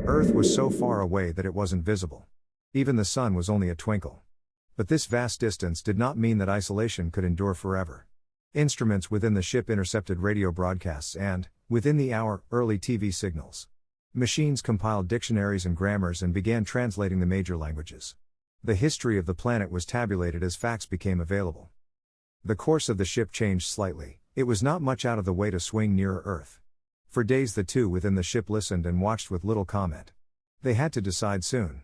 Earth was so far away that it wasn't visible. Even the sun was only a twinkle. But this vast distance did not mean that isolation could endure forever. Instruments within the ship intercepted radio broadcasts and, within the hour, early TV signals. Machines compiled dictionaries and grammars and began translating the major languages. The history of the planet was tabulated as facts became available. The course of the ship changed slightly. It was not much out of the way to swing nearer Earth. For days the two within the ship listened and watched with little comment. They had to decide soon.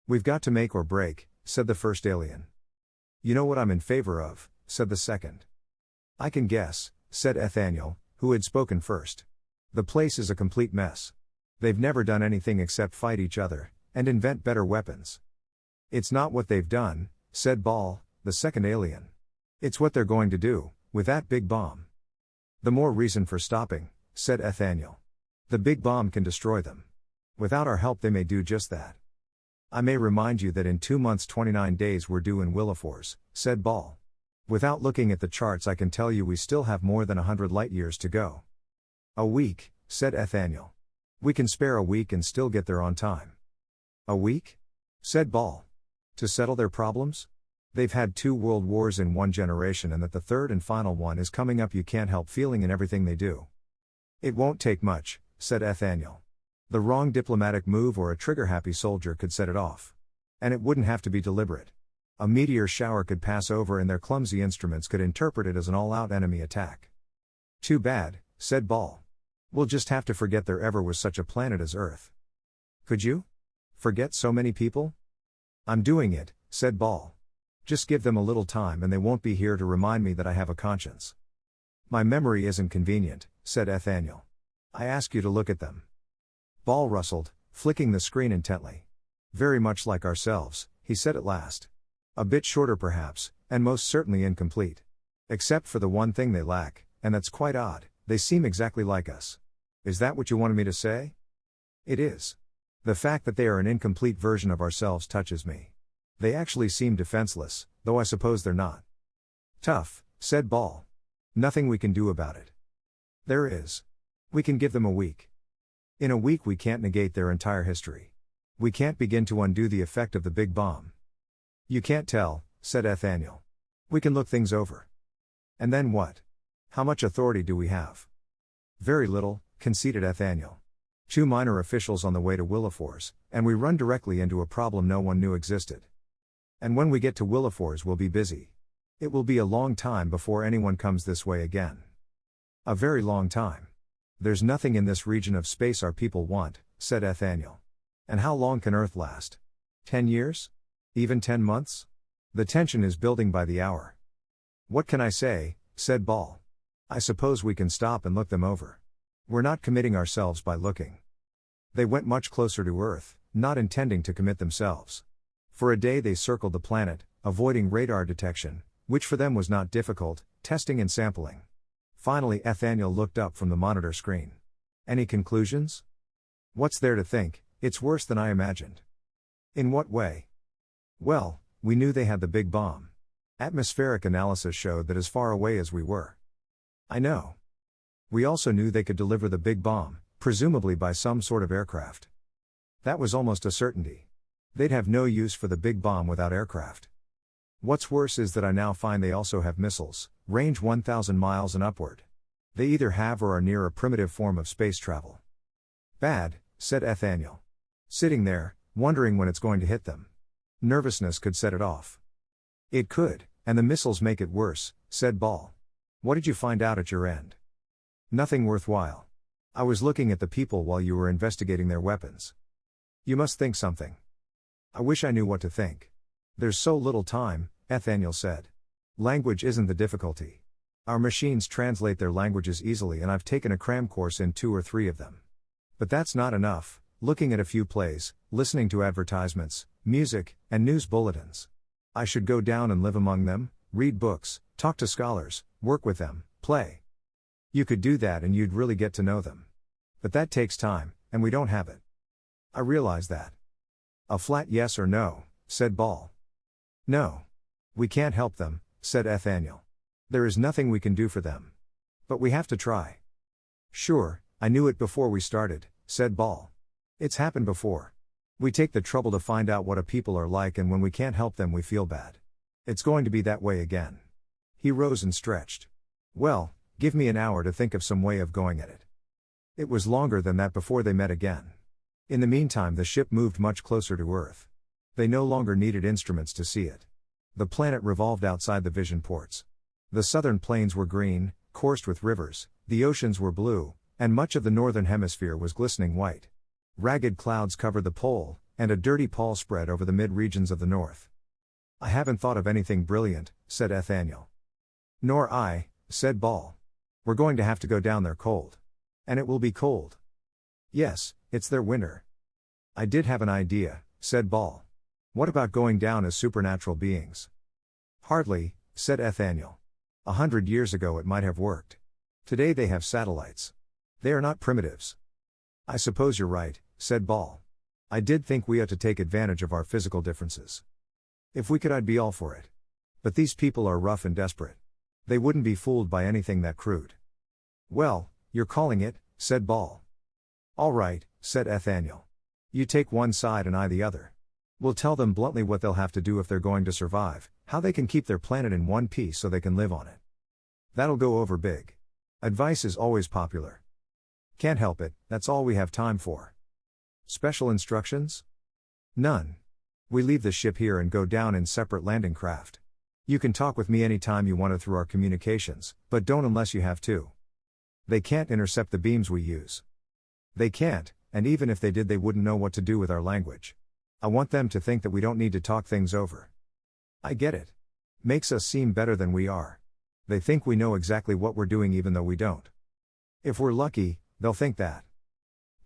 "We've got to make or break," said the first alien. "You know what I'm in favor of," said the second. "I can guess," said Nathaniel, who had spoken first. "The place is a complete mess. They've never done anything except fight each other, and invent better weapons." "It's not what they've done," said Ball, the second alien. "It's what they're going to do, with that big bomb." "The more reason for stopping," said Nathaniel. "The big bomb can destroy them. Without our help they may do just that." "I may remind you that in 2 months 29 days we're due in Willowforce," said Ball. "Without looking at the charts I can tell you we still have more than 100 light-years to go." "A week," said Nathaniel. "We can spare a week and still get there on time." "A week?" said Ball. "To settle their problems? They've had 2 world wars in 1 generation and that the third and final one is coming up you can't help feeling in everything they do." "It won't take much," said Nathaniel. "The wrong diplomatic move or a trigger-happy soldier could set it off. And it wouldn't have to be deliberate. A meteor shower could pass over and their clumsy instruments could interpret it as an all-out enemy attack." "Too bad," said Ball. "We'll just have to forget there ever was such a planet as Earth." "Could you? Forget so many people?" "I'm doing it," said Ball. "Just give them a little time and they won't be here to remind me that I have a conscience." "My memory isn't convenient," said Nathaniel. "I ask you to look at them." Ball rustled, flicking the screen intently. "Very much like ourselves," he said at last. "A bit shorter perhaps, and most certainly incomplete. Except for the one thing they lack, and that's quite odd, they seem exactly like us." "Is that what you wanted me to say?" "It is. The fact that they are an incomplete version of ourselves touches me. They actually seem defenseless, though I suppose they're not." "Tough," said Ball. "Nothing we can do about it." "There is. We can give them a week. In a week we can't negate their entire history. We can't begin to undo the effect of the big bomb." "You can't tell," said Nathaniel. "We can look things over." "And then what? How much authority do we have?" "Very little," conceded Nathaniel. 2 minor officials on the way to Willowforce, and we run directly into a problem no one knew existed. And when we get to Willowforce we'll be busy. It will be a long time before anyone comes this way again. A very long time. There's nothing in this region of space our people want," said Nathaniel. "And how long can Earth last? 10 years? Even 10 months? The tension is building by the hour." "What can I say?" said Ball. "I suppose we can stop and look them over. We're not committing ourselves by looking." They went much closer to Earth, not intending to commit themselves. For a day they circled the planet, avoiding radar detection, which for them was not difficult, testing and sampling. Finally Nathaniel looked up from the monitor screen. "Any conclusions?" "What's there to think? It's worse than I imagined." "In what way?" "Well, we knew they had the big bomb. Atmospheric analysis showed that as far away as we were." "I know. We also knew they could deliver the big bomb, presumably by some sort of aircraft." "That was almost a certainty. They'd have no use for the big bomb without aircraft. What's worse is that I now find they also have missiles, range 1,000 miles and upward. They either have or are near a primitive form of space travel." "Bad," said Nathaniel. "Sitting there, wondering when it's going to hit them. Nervousness could set it off." "It could, and the missiles make it worse," said Ball. "What did you find out at your end?" "Nothing worthwhile. I was looking at the people while you were investigating their weapons." "You must think something." "I wish I knew what to think. There's so little time," Nathaniel said. "Language isn't the difficulty. Our machines translate their languages easily and I've taken a cram course in 2 or 3 of them. But that's not enough, looking at a few plays, listening to advertisements, music, and news bulletins. I should go down and live among them, read books, talk to scholars, work with them, play. You could do that and you'd really get to know them. But that takes time, and we don't have it." "I realize that." "A flat yes or no," said Ball. "No. We can't help them," said Nathaniel. "There is nothing we can do for them. But we have to try." "Sure, I knew it before we started," said Ball. It's happened before. We take the trouble to find out what a people are like, and when we can't help them we feel bad. It's going to be that way again. He rose and stretched. Well, give me an hour to think of some way of going at it. It was longer than that before they met again. In the meantime the ship moved much closer to Earth. They no longer needed instruments to see it. The planet revolved outside the vision ports. The southern plains were green, coursed with rivers, the oceans were blue, and much of the northern hemisphere was glistening white. Ragged clouds covered the pole, and a dirty pall spread over the mid-regions of the north. I haven't thought of anything brilliant, said Nathaniel. Nor I, said Ball. We're going to have to go down there cold. And it will be cold. Yes, it's their winter. I did have an idea, said Ball. What about going down as supernatural beings? Hardly, said Nathaniel. 100 years ago it might have worked. Today they have satellites. They are not primitives. I suppose you're right, said Ball. I did think we ought to take advantage of our physical differences. If we could, I'd be all for it. But these people are rough and desperate. They wouldn't be fooled by anything that crude. Well, you're calling it, said Ball. All right, said Nathaniel. You take one side and I the other. We'll tell them bluntly what they'll have to do if they're going to survive, how they can keep their planet in one piece so they can live on it. That'll go over big. Advice is always popular. Can't help it, that's all we have time for. Special instructions? None. We leave the ship here and go down in separate landing craft. You can talk with me anytime you want to through our communications, but don't unless you have to. They can't intercept the beams we use. They can't, and even if they did they wouldn't know what to do with our language. I want them to think that we don't need to talk things over. I get it. Makes us seem better than we are. They think we know exactly what we're doing even though we don't. If we're lucky, they'll think that.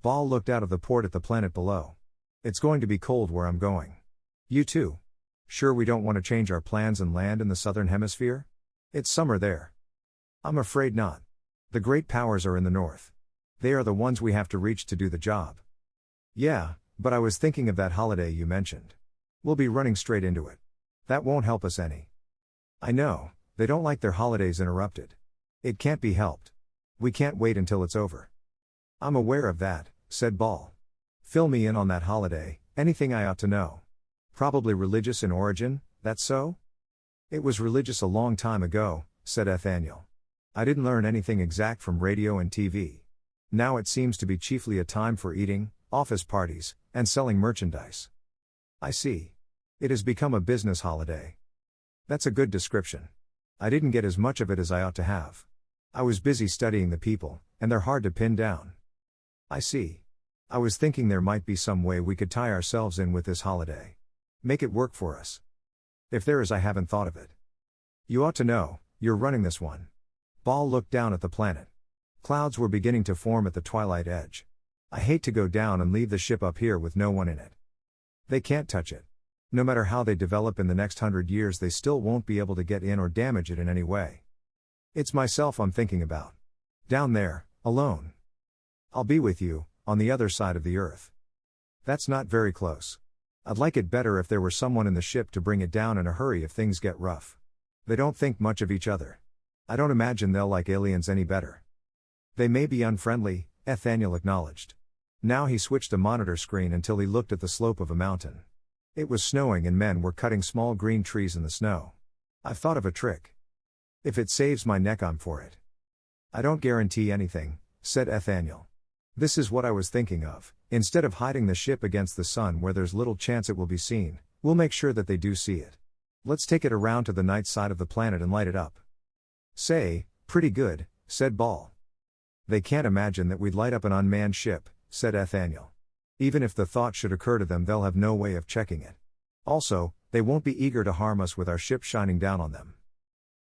Ball looked out of the port at the planet below. It's going to be cold where I'm going. You too. Sure we don't want to change our plans and land in the southern hemisphere? It's summer there. I'm afraid not. The great powers are in the north. They are the ones we have to reach to do the job. Yeah, but I was thinking of that holiday you mentioned. We'll be running straight into it. That won't help us any. I know, they don't like their holidays interrupted. It can't be helped. We can't wait until it's over. I'm aware of that, said Ball. Fill me in on that holiday, anything I ought to know. Probably religious in origin, that's so? It was religious a long time ago, said Nathaniel. I didn't learn anything exact from radio and TV. Now it seems to be chiefly a time for eating, office parties, and selling merchandise. I see. It has become a business holiday. That's a good description. I didn't get as much of it as I ought to have. I was busy studying the people, and they're hard to pin down. I see. I was thinking there might be some way we could tie ourselves in with this holiday. Make it work for us. If there is, I haven't thought of it. You ought to know, you're running this one. Ball looked down at the planet. Clouds were beginning to form at the twilight edge. I hate to go down and leave the ship up here with no one in it. They can't touch it. No matter how they develop in the next 100 years, they still won't be able to get in or damage it in any way. It's myself I'm thinking about. Down there, alone. I'll be with you, on the other side of the earth. That's not very close. I'd like it better if there were someone in the ship to bring it down in a hurry if things get rough. They don't think much of each other. I don't imagine they'll like aliens any better. They may be unfriendly, Nathaniel acknowledged. Now he switched a monitor screen until he looked at the slope of a mountain. It was snowing and men were cutting small green trees in the snow. I've thought of a trick. If it saves my neck, I'm for it. I don't guarantee anything, said Nathaniel. This is what I was thinking of. Instead of hiding the ship against the sun where there's little chance it will be seen, we'll make sure that they do see it. Let's take it around to the night side of the planet and light it up. Say, pretty good, said Ball. They can't imagine that we'd light up an unmanned ship, said Nathaniel. Even if the thought should occur to them, they'll have no way of checking it. Also, they won't be eager to harm us with our ship shining down on them.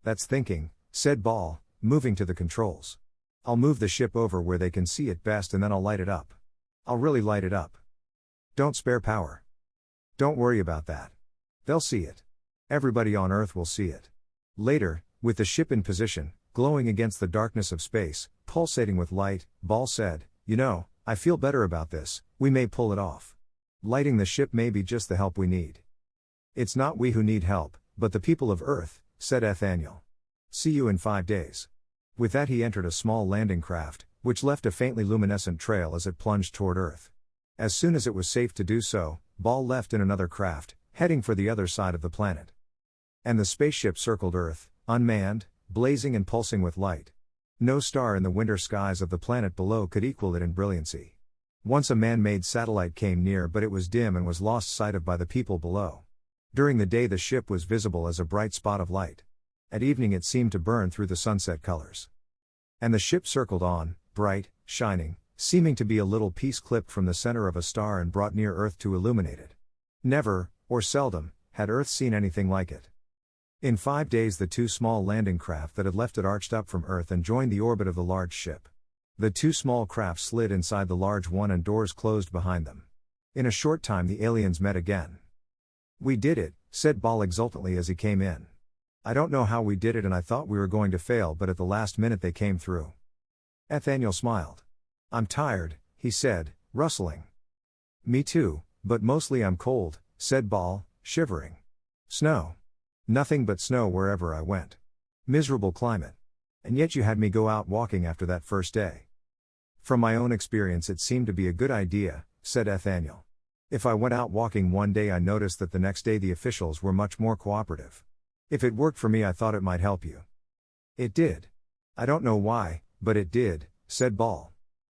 That's thinking, said Ball, moving to the controls. I'll move the ship over where they can see it best and then I'll light it up. I'll really light it up. Don't spare power. Don't worry about that. They'll see it. Everybody on Earth will see it. Later, with the ship in position, glowing against the darkness of space, pulsating with light, Ball said, You know, I feel better about this, we may pull it off. Lighting the ship may be just the help we need. It's not we who need help, but the people of Earth, said Nathaniel. See you in 5 days. With that he entered a small landing craft, which left a faintly luminescent trail as it plunged toward Earth. As soon as it was safe to do so, Ball left in another craft, heading for the other side of the planet. And the spaceship circled Earth, unmanned, blazing and pulsing with light. No star in the winter skies of the planet below could equal it in brilliancy. Once a man-made satellite came near, but it was dim and was lost sight of by the people below. During the day the ship was visible as a bright spot of light. At evening it seemed to burn through the sunset colors. And the ship circled on, bright, shining, seeming to be a little piece clipped from the center of a star and brought near Earth to illuminate it. Never, or seldom, had Earth seen anything like it. In 5 days the two small landing craft that had left it arched up from Earth and joined the orbit of the large ship. The two small craft slid inside the large one and doors closed behind them. In a short time the aliens met again. "We did it," said Ball exultantly as he came in. "I don't know how we did it and I thought we were going to fail, but at the last minute they came through." Nathaniel smiled. "I'm tired," he said, rustling. "Me too, but mostly I'm cold," said Ball, shivering. "Snow. Nothing but snow wherever I went. Miserable climate. And yet you had me go out walking after that first day." "From my own experience it seemed to be a good idea," said Nathaniel. "If I went out walking one day I noticed that the next day the officials were much more cooperative. If it worked for me I thought it might help you." "It did. I don't know why, but it did," said Ball.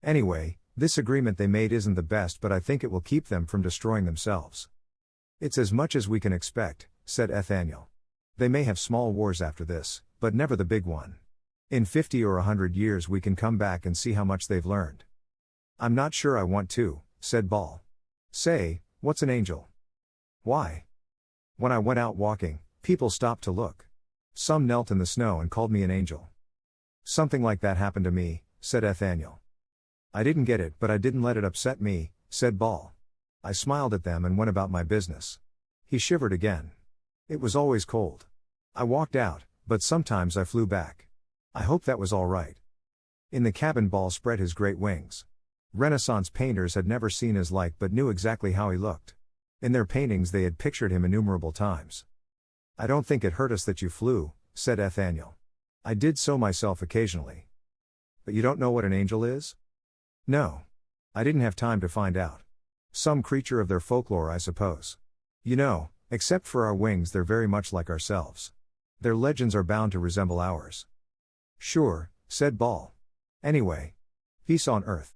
"Anyway, this agreement they made isn't the best, but I think it will keep them from destroying themselves." "It's as much as we can expect," said Nathaniel. "They may have small wars after this, but never the big one. In 50 or 100 years we can come back and see how much they've learned." "I'm not sure I want to," said Ball. "Say, what's an angel?" "Why?" "When I went out walking, people stopped to look. Some knelt in the snow and called me an angel." "Something like that happened to me," said Nathaniel. "I didn't get it, but I didn't let it upset me," said Ball. "I smiled at them and went about my business." He shivered again. "It was always cold. I walked out, but sometimes I flew back. I hope that was all right." In the cabin Ball spread his great wings. Renaissance painters had never seen his like but knew exactly how he looked. In their paintings they had pictured him innumerable times. "I don't think it hurt us that you flew," said Nathaniel. "I did so myself occasionally." "But you don't know what an angel is?" "No. I didn't have time to find out. Some creature of their folklore I suppose. You know, except for our wings they're very much like ourselves. Their legends are bound to resemble ours." "Sure," said Ball. "Anyway, peace on Earth."